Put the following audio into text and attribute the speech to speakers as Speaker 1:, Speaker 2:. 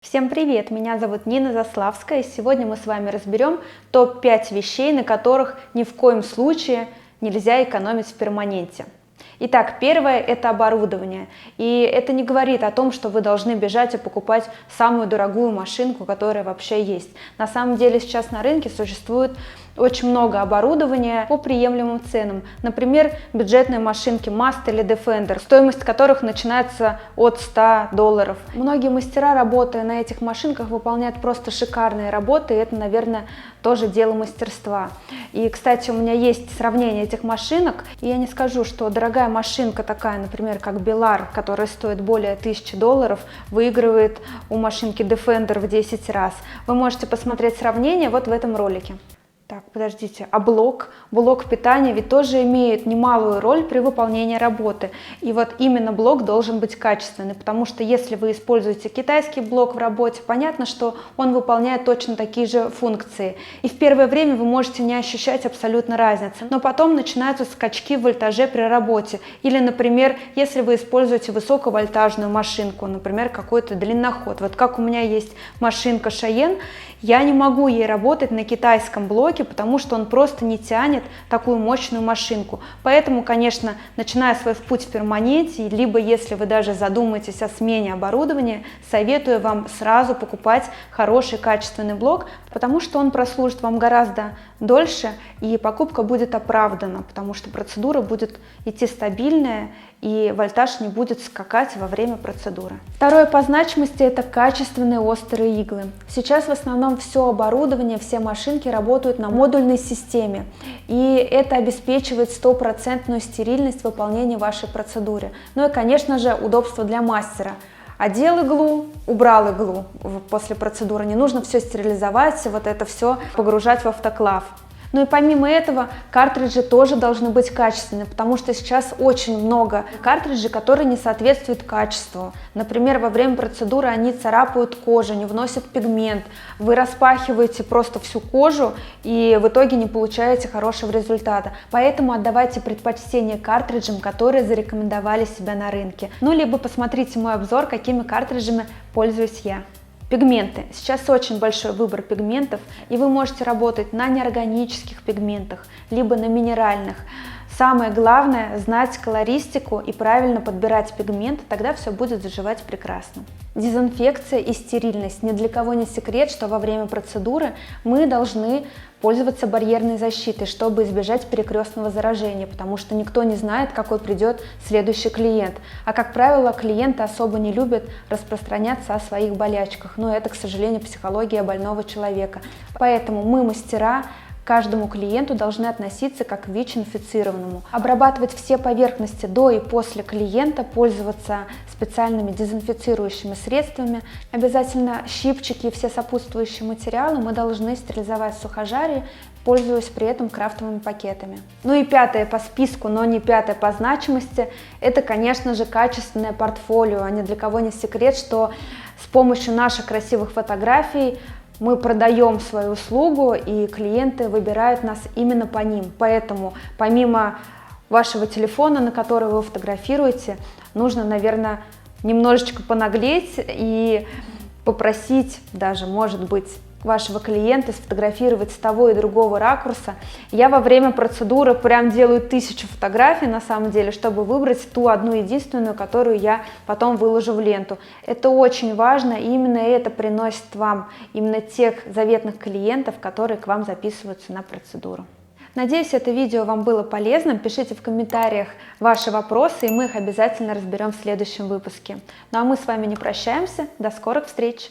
Speaker 1: Всем привет! Меня зовут Нина Заславская, и сегодня мы с вами разберем топ-5 вещей, на которых ни в коем случае нельзя экономить в перманенте. Итак, первое – это оборудование. И это не говорит о том, что вы должны бежать и покупать самую дорогую машинку, которая вообще есть. На самом деле сейчас на рынке существует очень много оборудования по приемлемым ценам. Например, бюджетные машинки Mast или Defender, стоимость которых начинается от $100. Многие мастера, работая на этих машинках, выполняют просто шикарные работы, и это, наверное, тоже дело мастерства. И, кстати, у меня есть сравнение этих машинок, и я не скажу, что дорогая машинка такая, например, как Belar, которая стоит более $1000, выигрывает у машинки Defender в 10 раз. Вы можете посмотреть сравнение вот в этом ролике. Так, подождите, а блок питания ведь тоже имеет немалую роль при выполнении работы. И вот именно блок должен быть качественный, потому что если вы используете китайский блок в работе, понятно, что он выполняет точно такие же функции. И в первое время вы можете не ощущать абсолютно разницы, но потом начинаются скачки в вольтаже при работе. Или, например, если вы используете высоковольтажную машинку, например, какой-то длинноход. Вот как у меня есть машинка Cheyenne, я не могу ей работать на китайском блоке, потому что он просто не тянет такую мощную машинку. Поэтому, конечно, начиная свой путь в перманенте, либо если вы даже задумаетесь о смене оборудования, советую вам сразу покупать хороший качественный блок, потому что он прослужит вам гораздо дольше, и покупка будет оправдана, потому что процедура будет идти стабильная, и вольтаж не будет скакать во время процедуры. Второе по значимости – это качественные острые иглы. Сейчас в основном все оборудование, все машинки работают на модульной системе, и это обеспечивает стопроцентную стерильность выполнения вашей процедуры. Ну и, конечно же, удобство для мастера. Одел иглу, убрал иглу после процедуры, не нужно все стерилизовать, вот это все погружать в автоклав. Ну и помимо этого, картриджи тоже должны быть качественные, потому что сейчас очень много картриджей, которые не соответствуют качеству. Например, во время процедуры они царапают кожу, не вносят пигмент. Вы распахиваете просто всю кожу и в итоге не получаете хорошего результата. Поэтому отдавайте предпочтение картриджам, которые зарекомендовали себя на рынке. Ну, либо посмотрите мой обзор, какими картриджами пользуюсь я. Пигменты. Сейчас очень большой выбор пигментов, и вы можете работать на неорганических пигментах, либо на минеральных. Самое главное – знать колористику и правильно подбирать пигменты, тогда все будет заживать прекрасно. Дезинфекция и стерильность. Ни для кого не секрет, что во время процедуры мы должны пользоваться барьерной защитой, чтобы избежать перекрестного заражения, потому что никто не знает, какой придет следующий клиент. А как правило, клиенты особо не любят распространяться о своих болячках, но это, к сожалению, психология больного человека. Поэтому мы, мастера, к каждому клиенту должны относиться как к ВИЧ-инфицированному. Обрабатывать все поверхности до и после клиента, пользоваться специальными дезинфицирующими средствами. Обязательно щипчики и все сопутствующие материалы мы должны стерилизовать в сухожаре, пользуясь при этом крафтовыми пакетами. Ну и пятое по списку, но не пятое по значимости, это, конечно же, качественное портфолио. Ни для кого не секрет, что с помощью наших красивых фотографий мы продаем свою услугу, и клиенты выбирают нас именно по ним. Поэтому помимо вашего телефона, на который вы фотографируете, нужно, наверное, немножечко понаглеть и попросить даже, может быть, вашего клиента сфотографировать с того и другого ракурса. Я во время процедуры прям делаю 1000 фотографий на самом деле, чтобы выбрать ту одну единственную, которую я потом выложу в ленту. Это очень важно, и именно это приносит вам именно тех заветных клиентов, которые к вам записываются на процедуру. Надеюсь, это видео вам было полезным. Пишите в комментариях ваши вопросы, и мы их обязательно разберем в следующем выпуске. Ну а мы с вами не прощаемся. До скорых встреч!